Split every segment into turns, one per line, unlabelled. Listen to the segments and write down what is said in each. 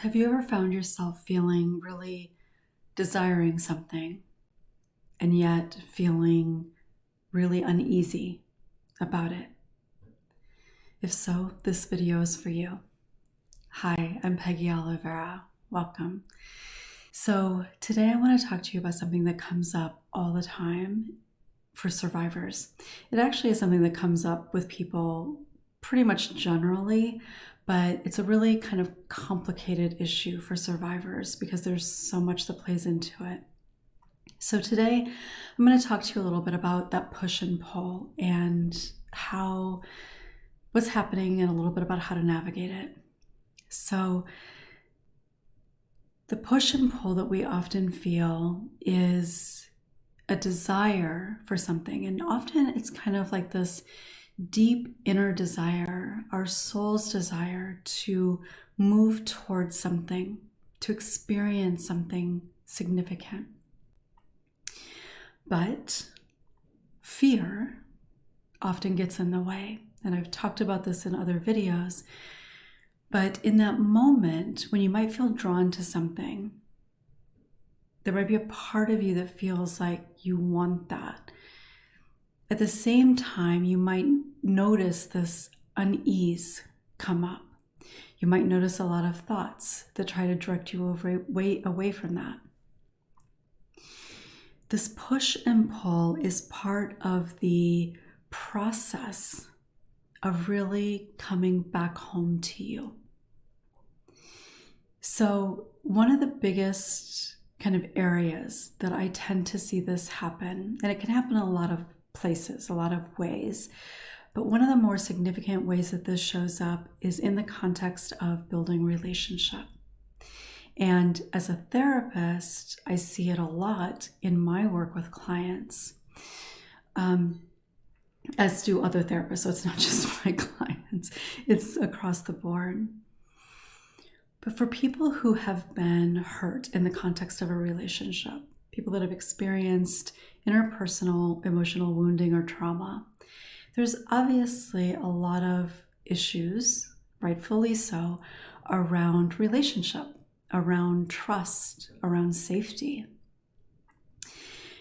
Have you ever found yourself feeling really desiring something and yet feeling really uneasy about it? If so, this video is for you. Hi, I'm Peggy Oliveira. Welcome. So today I want to talk to you about something that comes up all the time for survivors. It actually is something that comes up with people pretty much generally, but it's a really kind of complicated issue for survivors because there's so much that plays into it. So today I'm going to talk to you a little bit about that push and pull and what's happening and a little bit about how to navigate it. So the push and pull that we often feel is a desire for something, and often it's kind of like this deep inner desire, our soul's desire to move towards something, to experience something significant. But fear often gets in the way, and I've talked about this in other videos. But in that moment, when you might feel drawn to something, there might be a part of you that feels like you want that. At the same time, you might notice this unease come up. You might notice a lot of thoughts that try to direct you away from that. This push and pull is part of the process of really coming back home to you. So one of the biggest kind of areas that I tend to see this happen, and it can happen in a lot of places, a lot of ways, but one of the more significant ways that this shows up is in the context of building relationship. And as a therapist, I see it a lot in my work with clients, as do other therapists. So it's not just my clients, it's across the board. But for people who have been hurt in the context of a relationship, people that have experienced interpersonal emotional wounding or trauma, there's obviously a lot of issues, rightfully so, around relationship, around trust, around safety.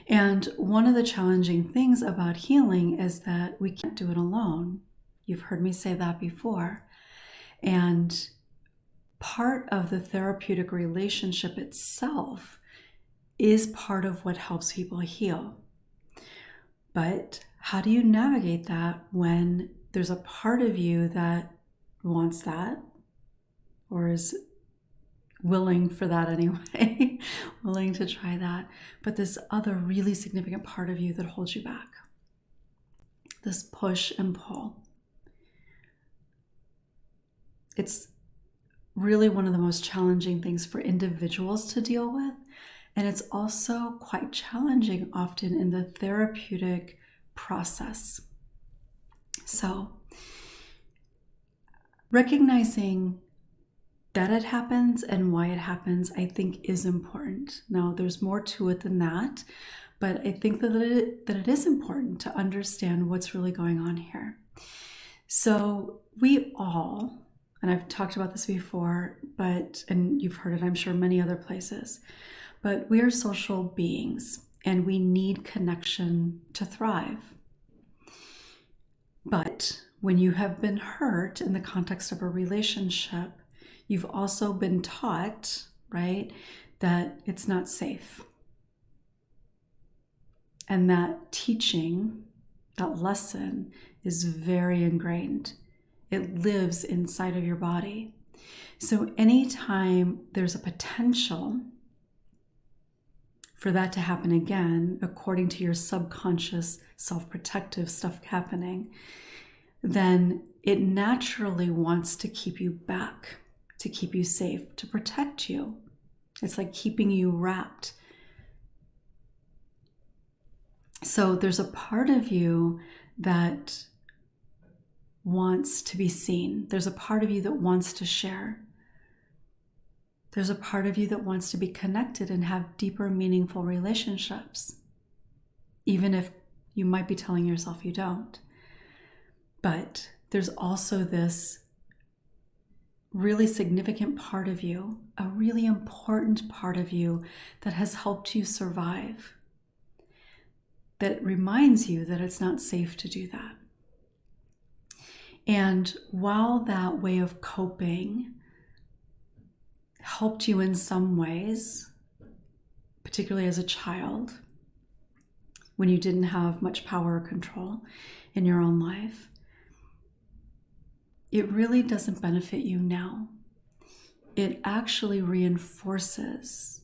And one of the challenging things about healing is that we can't do it alone. You've heard me say that before. And part of the therapeutic relationship itself is part of what helps people heal. But how do you navigate that when there's a part of you that wants that, or is willing for that anyway, willing to try that, but this other really significant part of you that holds you back? This push and pull. It's really one of the most challenging things for individuals to deal with. And it's also quite challenging often in the therapeutic process. So recognizing that it happens and why it happens, I think, is important. Now, there's more to it than that, but I think that it is important to understand what's really going on here. So we all, and I've talked about this before, and you've heard it, I'm sure, many other places, but we are social beings and we need connection to thrive. But when you have been hurt in the context of a relationship, you've also been taught, right, that it's not safe. And that teaching, that lesson, is very ingrained. It lives inside of your body. So anytime there's a potential for that to happen again, according to your subconscious self-protective stuff happening, then it naturally wants to keep you back, to keep you safe, to protect you. It's like keeping you wrapped. So there's a part of you that wants to be seen. There's a part of you that wants to share. There's a part of you that wants to be connected and have deeper, meaningful relationships, even if you might be telling yourself you don't. But there's also this really significant part of you, a really important part of you that has helped you survive, that reminds you that it's not safe to do that. And while that way of coping helped you in some ways, particularly as a child, when you didn't have much power or control in your own life, it really doesn't benefit you now. It actually reinforces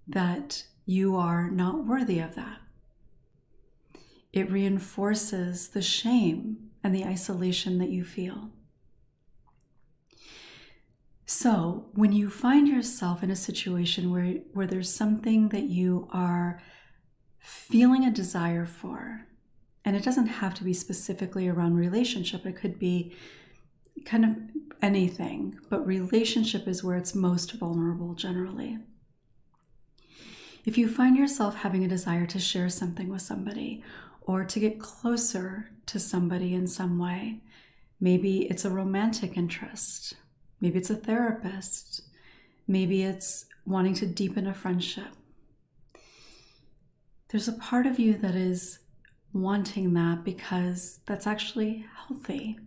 that you are not worthy of that. It reinforces the shame and the isolation that you feel. So when you find yourself in a situation where there's something that you are feeling a desire for, and it doesn't have to be specifically around relationship, it could be kind of anything, but relationship is where it's most vulnerable generally. If you find yourself having a desire to share something with somebody or to get closer to somebody in some way, maybe it's a romantic interest, maybe it's a therapist, maybe it's wanting to deepen a friendship. There's a part of you that is wanting that because that's actually healthy.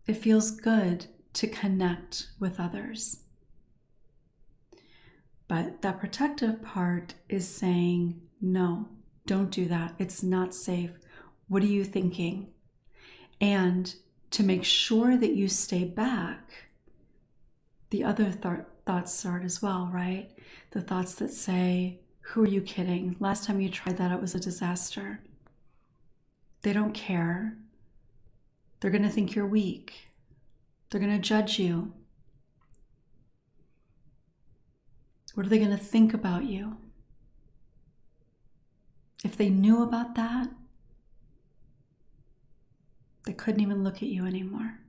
It feels good to connect with others. But that protective part is saying, no, don't do that. It's not safe. What are you thinking? And to make sure that you stay back, the other thoughts start as well, right? The thoughts that say, who are you kidding? Last time you tried that, it was a disaster. They don't care. They're going to think you're weak. They're going to judge you. What are they going to think about you? If they knew about that, they couldn't even look at you anymore.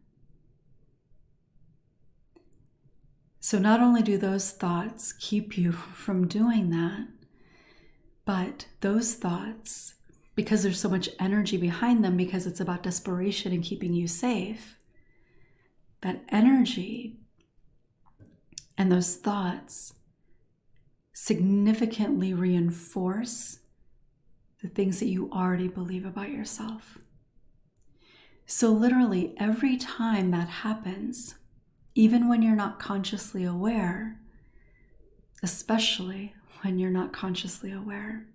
So not only do those thoughts keep you from doing that, but those thoughts, because there's so much energy behind them, because it's about desperation and keeping you safe, that energy and those thoughts significantly reinforce the things that you already believe about yourself. So literally every time that happens, even when you're not consciously aware, especially when you're not consciously aware,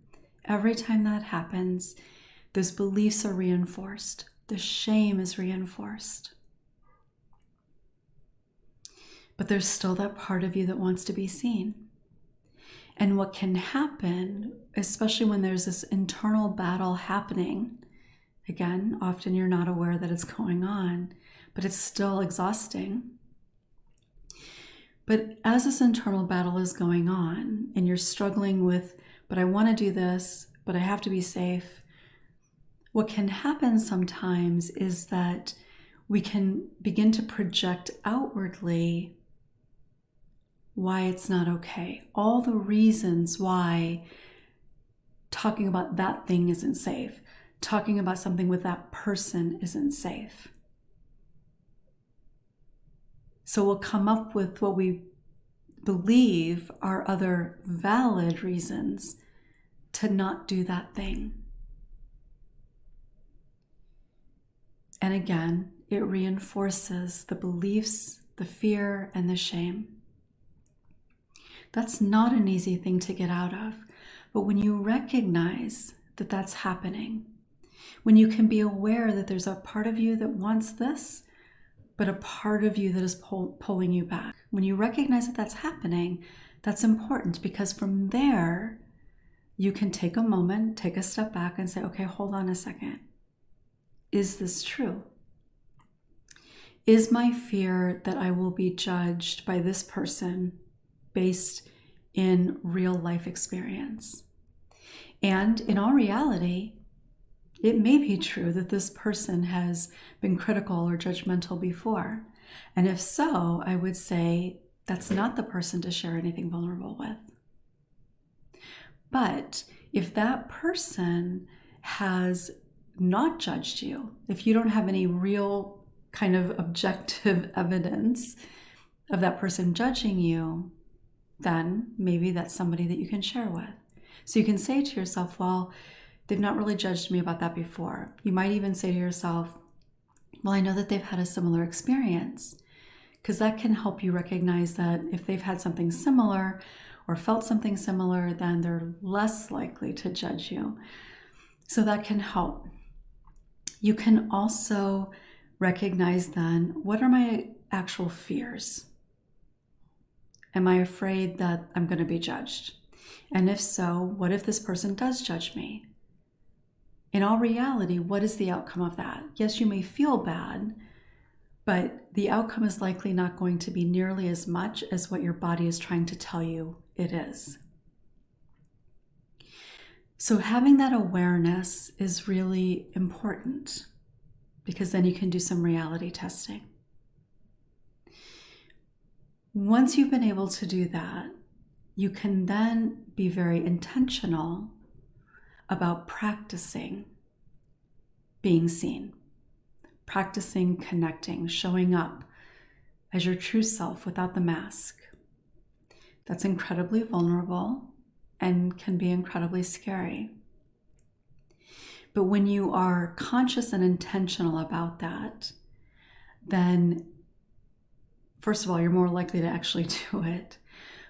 every time that happens, those beliefs are reinforced. The shame is reinforced. But there's still that part of you that wants to be seen. And what can happen, especially when there's this internal battle happening, again, often you're not aware that it's going on, but it's still exhausting. But as this internal battle is going on and you're struggling with, but I want to do this, but I have to be safe, what can happen sometimes is that we can begin to project outwardly why it's not okay. All the reasons why talking about that thing isn't safe, talking about something with that person isn't safe. So we'll come up with what we believe are other valid reasons to not do that thing. And again, it reinforces the beliefs, the fear, and the shame. That's not an easy thing to get out of. But when you recognize that that's happening, when you can be aware that there's a part of you that wants this, but a part of you that is pulling you back, when you recognize that that's happening, that's important, because from there, you can take a moment, take a step back and say, okay, hold on a second. Is this true? Is my fear that I will be judged by this person based in real life experience? And in all reality, it may be true that this person has been critical or judgmental before. And if so, I would say that's not the person to share anything vulnerable with. But if that person has not judged you, if you don't have any real kind of objective evidence of that person judging you, then maybe that's somebody that you can share with. So you can say to yourself, well, they've not really judged me about that before. You might even say to yourself, well, I know that they've had a similar experience, because that can help you recognize that if they've had something similar or felt something similar, then they're less likely to judge you. So that can help. You can also recognize then, what are my actual fears? Am I afraid that I'm going to be judged? And if so, what if this person does judge me? In all reality, what is the outcome of that? Yes, you may feel bad, but the outcome is likely not going to be nearly as much as what your body is trying to tell you it is. So having that awareness is really important, because then you can do some reality testing. Once you've been able to do that, you can then be very intentional about practicing being seen, practicing connecting, showing up as your true self without the mask. That's incredibly vulnerable and can be incredibly scary. But when you are conscious and intentional about that, then first of all, you're more likely to actually do it.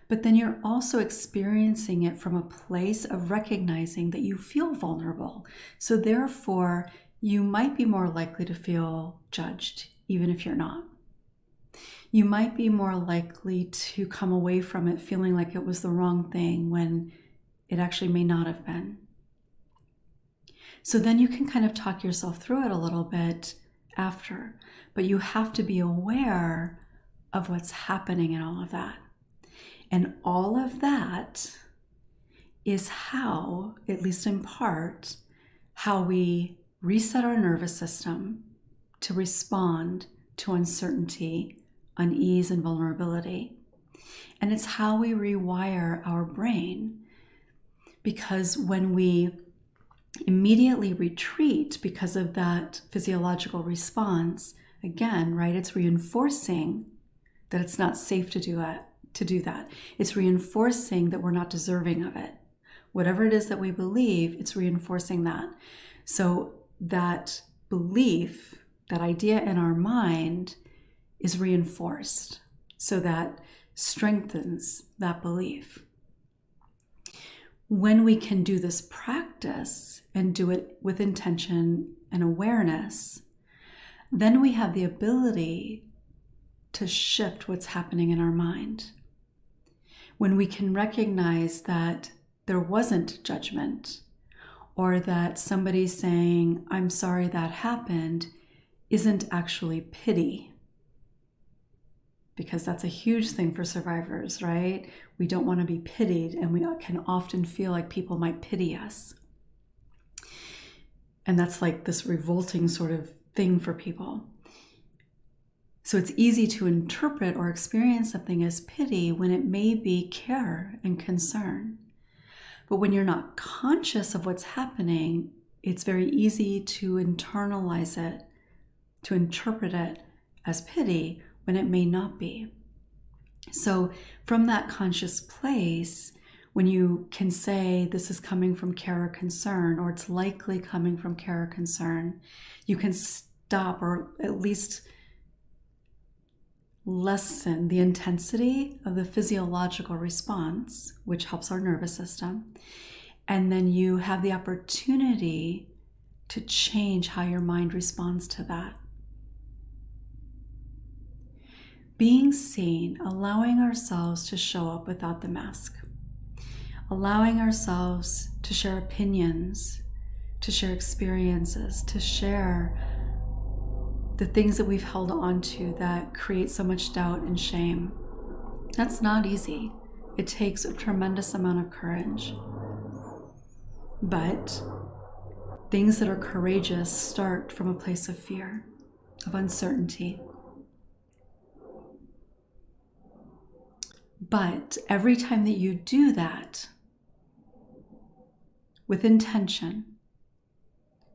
But then you're also experiencing it from a place of recognizing that you feel vulnerable. So therefore, you might be more likely to feel judged, even if you're not. You might be more likely to come away from it feeling like it was the wrong thing when it actually may not have been. So then you can kind of talk yourself through it a little bit after, but you have to be aware of what's happening in all of that. And all of that is how, at least in part, how we reset our nervous system to respond to uncertainty, unease, and vulnerability. And it's how we rewire our brain. Because when we immediately retreat because of that physiological response, again, right, it's reinforcing that it's not safe to do that. It's reinforcing that we're not deserving of it. Whatever it is that we believe, it's reinforcing that. So that belief, that idea in our mind is reinforced. So that strengthens that belief. When we can do this practice and do it with intention and awareness, then we have the ability to shift what's happening in our mind. When we can recognize that there wasn't judgment, or that somebody saying, I'm sorry that happened, isn't actually pity. Because that's a huge thing for survivors, right? We don't want to be pitied, and we can often feel like people might pity us. And that's like this revolting sort of thing for people. So it's easy to interpret or experience something as pity when it may be care and concern. But when you're not conscious of what's happening, it's very easy to internalize it, to interpret it as pity when it may not be. So from that conscious place, when you can say this is coming from care or concern, or it's likely coming from care or concern, you can stop, or at least lessen the intensity of the physiological response, which helps our nervous system. And then you have the opportunity to change how your mind responds to that. Being seen, allowing ourselves to show up without the mask, allowing ourselves to share opinions, to share experiences, to share the things that we've held on to that create so much doubt and shame. That's not easy. It takes a tremendous amount of courage. But things that are courageous start from a place of fear, of uncertainty. But every time that you do that with intention,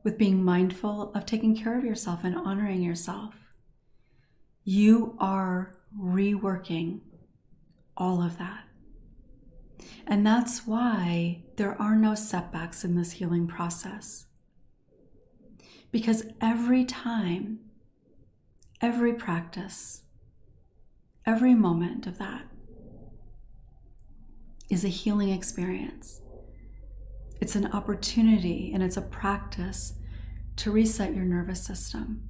with being mindful of taking care of yourself and honoring yourself, You are reworking all of that. And that's why there are no setbacks in this healing process. Because every time, every practice, every moment of that is a healing experience. It's an opportunity and it's a practice to reset your nervous system,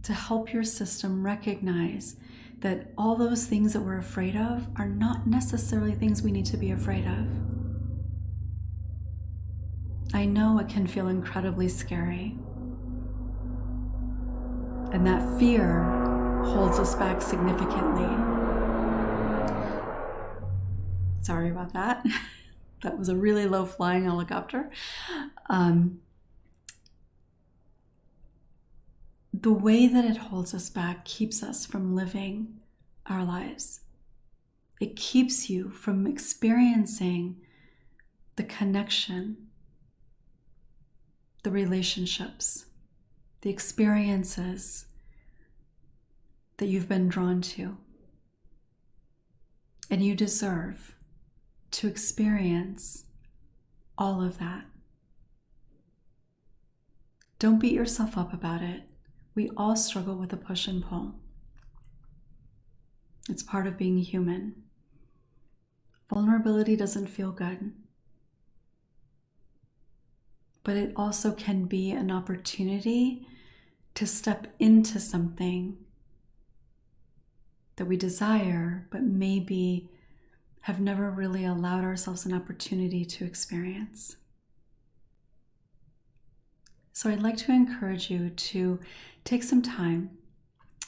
to help your system recognize that all those things that we're afraid of are not necessarily things we need to be afraid of. I know it can feel incredibly scary, and that fear holds us back significantly. Sorry about that. That was a really low flying helicopter. The way that it holds us back keeps us from living our lives. It keeps you from experiencing the connection, the relationships, the experiences that you've been drawn to. And you deserve to experience all of that. Don't beat yourself up about it. We all struggle with a push and pull. It's part of being human. Vulnerability doesn't feel good, but it also can be an opportunity to step into something that we desire, but maybe have never really allowed ourselves an opportunity to experience. So I'd like to encourage you to take some time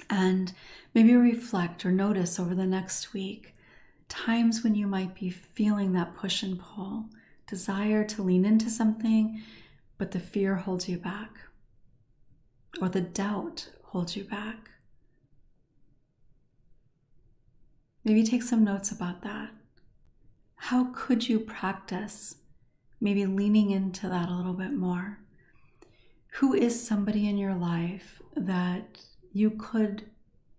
and maybe reflect or notice over the next week times when you might be feeling that push and pull, desire to lean into something, but the fear holds you back, or the doubt holds you back. Maybe take some notes about that. How could you practice maybe leaning into that a little bit more? Who is somebody in your life that you could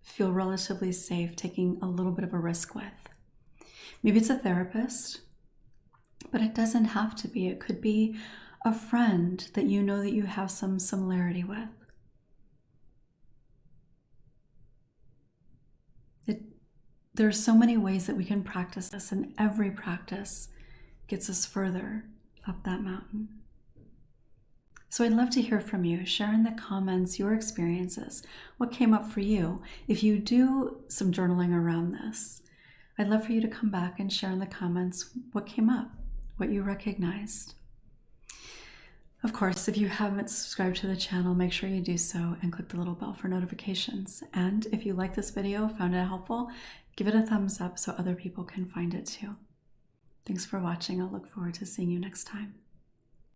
feel relatively safe taking a little bit of a risk with? Maybe it's a therapist, but it doesn't have to be. It could be a friend that you know that you have some similarity with. There are so many ways that we can practice this, and every practice gets us further up that mountain. So I'd love to hear from you. Share in the comments your experiences. What came up for you? If you do some journaling around this, I'd love for you to come back and share in the comments what came up, what you recognized. Of course, if you haven't subscribed to the channel, make sure you do so and click the little bell for notifications. And if you like this video, found it helpful, give it a thumbs up so other people can find it too. Thanks for watching. I'll look forward to seeing you next time.